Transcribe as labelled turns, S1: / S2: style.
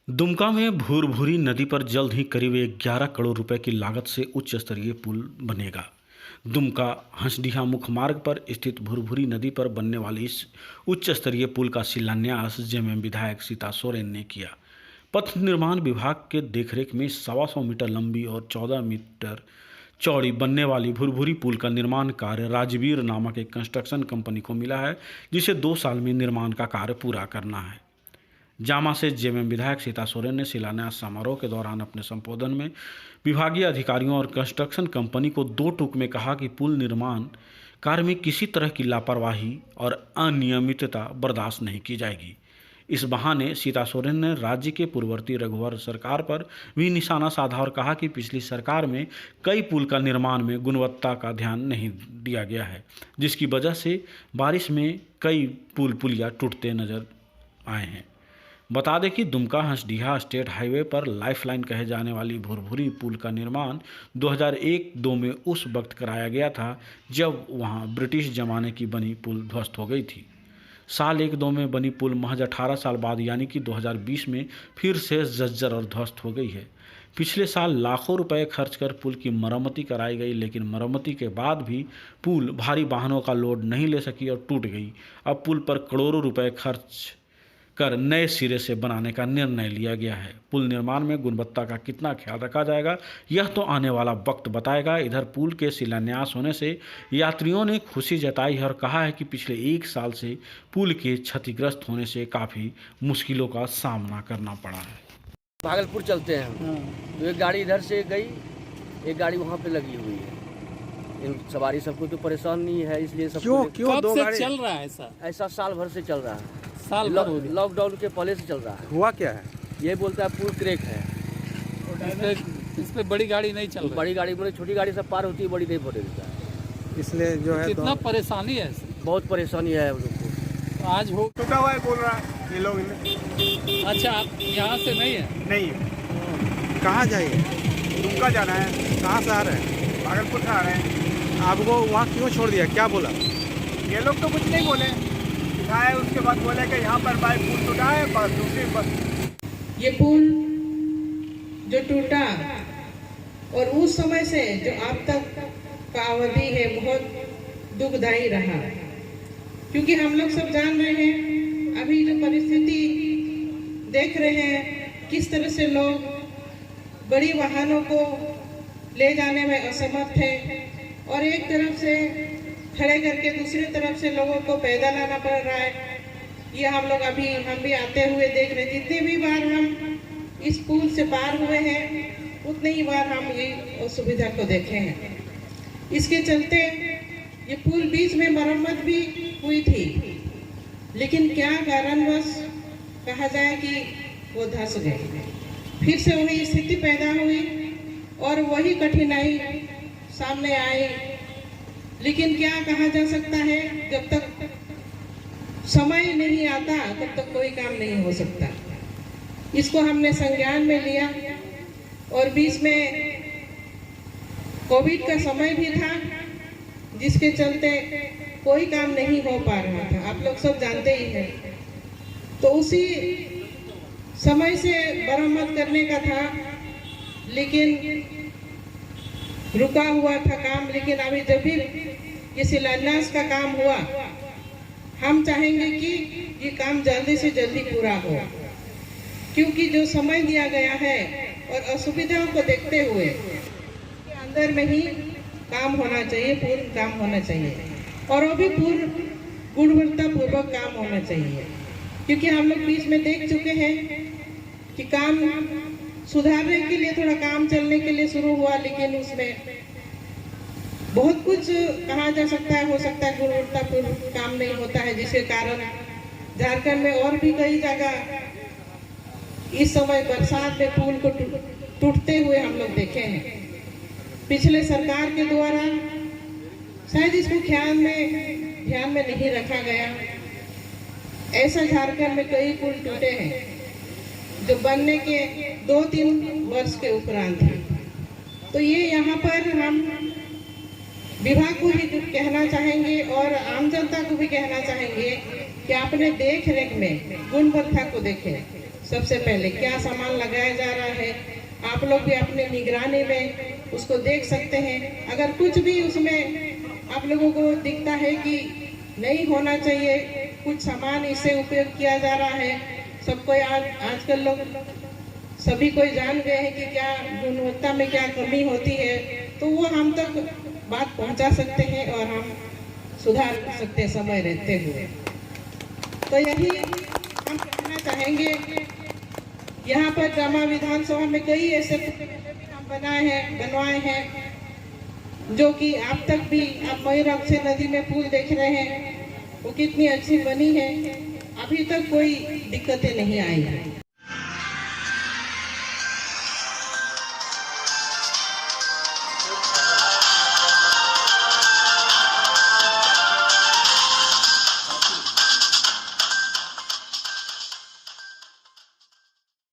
S1: दुमका में भूरभूरी नदी पर जल्द ही करीब 11 करोड़ रुपए की लागत से उच्च स्तरीय पुल बनेगा। दुमका हंसडीहा मुख्य मार्ग पर स्थित भूरभूरी नदी पर बनने वाली इस उच्च स्तरीय पुल का शिलान्यास जेएमएम विधायक सीता सोरेन ने किया। पथ निर्माण विभाग के देखरेख में 125 मीटर लंबी और 14 मीटर चौड़ी बनने वाली भूरभूरी पुल का निर्माण कार्य राजवीर नामक एक कंस्ट्रक्शन कंपनी को मिला है, जिसे 2 साल में निर्माण का कार्य पूरा करना है। जामा से जेएमएम विधायक सीता सोरेन ने शिलान्यास समारोह के दौरान अपने संबोधन में विभागीय अधिकारियों और कंस्ट्रक्शन कंपनी को 2 टूक में कहा कि पुल निर्माण कार्य में किसी तरह की लापरवाही और अनियमितता बर्दाश्त नहीं की जाएगी। इस बहाने सीता सोरेन ने राज्य के पूर्ववर्ती रघुवर सरकार पर भी निशाना साधा और कहा कि पिछली सरकार में कई पुल का निर्माण में गुणवत्ता का ध्यान नहीं दिया गया है, जिसकी वजह से बारिश में कई पुलिया टूटते नजर आए हैं। बता दें कि दुमका हंसडीहा स्टेट हाईवे पर लाइफलाइन कहे जाने वाली भूरभूरी पुल का निर्माण 2001-2 में उस वक्त कराया गया था जब वहां ब्रिटिश जमाने की बनी पुल ध्वस्त हो गई थी। साल 1-2 में बनी पुल महज 18 साल बाद यानी कि 2020 में फिर से जर्जर और ध्वस्त हो गई है। पिछले साल लाखों रुपए खर्च कर पुल की मरम्मती कराई गई, लेकिन मरम्मती के बाद भी पुल भारी वाहनों का लोड नहीं ले सकी और टूट गई। अब पुल पर करोड़ों रुपए खर्च कर नए सिरे से बनाने का निर्णय लिया गया है। पुल निर्माण में गुणवत्ता का कितना ख्याल रखा जाएगा, यह तो आने वाला वक्त बताएगा। इधर पुल के शिलान्यास होने से यात्रियों ने खुशी जताई है और कहा है कि पिछले 1 साल से पुल के क्षतिग्रस्त होने से काफ़ी मुश्किलों का सामना करना पड़ा है।
S2: भागलपुर चलते हैं तो एक गाड़ी इधर से गई, एक गाड़ी वहाँ पे लगी हुई है। इन सवारी सबको तो परेशान नहीं है, इसलिए सब
S3: क्यों दो गाड़ी चल रहा है
S2: ऐसा साल भर से चल रहा है।
S3: साल भर हो गया।
S2: लॉकडाउन के पहले से चल रहा है।
S4: हुआ क्या है?
S2: ये बोलता है पुल क्रैक है।
S3: इस पे बड़ी गाड़ी नहीं चल रही।
S2: बड़ी गाड़ी बोले छोटी गाड़ी सब पार होती है, बड़ी नहीं पड़े देता है।
S4: इसलिए जो है
S3: कितना परेशानी है,
S2: बहुत परेशानी है हम लोग को।
S3: आज हो
S4: टूटा हुआ है बोल रहा है ये लोग।
S3: अच्छा, आप यहाँ से नहीं है?
S4: नहीं है। कहाँ जाइए? दुमका जाना है। कहाँ से आ रहे हैं? भागलपुर से आ रहे हैं। आपको वहाँ क्यों छोड़ दिया, क्या बोला? ये लोग तो कुछ नहीं बोले, दिखाया उसके बाद बोले कि यहाँ पर बाइक पुल टूटा है, बस दूसरी बस।
S5: ये पुल जो टूटा और उस समय से जो अब तक का अवधि है बहुत दुखदायी रहा, क्योंकि हम लोग सब जान रहे हैं अभी जो परिस्थिति देख रहे हैं किस तरह से लोग बड़ी वाहनों को ले जाने में असमर्थ है और एक तरफ से खड़े करके दूसरी तरफ से लोगों को पैदल आना पड़ रहा है। ये हम लोग हम भी आते हुए देख रहे हैं। जितने भी बार हम इस पुल से पार हुए हैं उतने ही बार हम ये असुविधा को देखे हैं। इसके चलते ये पुल बीच में मरम्मत भी हुई थी, लेकिन क्या कारणवश कहा जाए कि वो धंस गए। फिर से वही स्थिति पैदा हुई और वही कठिनाई सामने आई। लेकिन क्या कहा जा सकता है, जब तक समय नहीं आता तब तक कोई काम नहीं हो सकता। इसको हमने संज्ञान में लिया और बीच में कोविड का समय भी था, जिसके चलते कोई काम नहीं हो पा रहा था, आप लोग सब जानते ही हैं। तो उसी समय से मरम्मत करने का था, लेकिन रुका हुआ था काम। लेकिन अभी जब भी ये शिलान्यास का काम हुआ, हम चाहेंगे कि ये काम जल्दी से जल्दी पूरा हो, क्योंकि जो समय दिया गया है और असुविधाओं को देखते हुए अंदर में ही काम होना चाहिए, पूर्ण काम होना चाहिए और वो भी पूर्ण गुणवत्ता पूर्वक काम होना चाहिए। क्योंकि हम लोग बीच में देख चुके हैं कि काम सुधारने के लिए थोड़ा काम चलने के लिए शुरू हुआ, लेकिन उसमें बहुत कुछ कहा जा सकता है, हो सकता है गुणवत्तापूर्ण काम नहीं होता है, जिसके कारण झारखंड में और भी कई जगह इस समय बरसात में पुल को टूटते हुए हम लोग देखे हैं। पिछले सरकार के द्वारा शायद इसको ध्यान में नहीं रखा गया। ऐसा झारखंड में कई पुल टूटे हैं जो बनने के 2-3 वर्ष के उपरांत है। तो ये यहाँ पर हम विभाग को भी कहना चाहेंगे और आम जनता को भी कहना चाहेंगे कि अपने देख रेख में गुणवत्ता को देखें, सबसे पहले क्या सामान लगाया जा रहा है, आप लोग भी अपने निगरानी में उसको देख सकते हैं। अगर कुछ भी उसमें आप लोगों को दिखता है कि नहीं होना चाहिए, कुछ सामान इससे उपयोग किया जा रहा है, सबको आजकल लोग सभी कोई जान गए हैं कि क्या गुणवत्ता में क्या कमी होती है, तो वो हम तक बात पहुंचा सकते हैं और हम सुधार कर सकते हैं समय रहते हुए। तो यही हम कहना चाहेंगे। यहाँ पर जामा विधानसभा में कई ऐसे हम बनवाए हैं जो कि आप तक भी, आप मयूरंग से नदी में पुल देख रहे हैं, वो कितनी अच्छी बनी है, अभी तक कोई दिक्कतें नहीं आई है।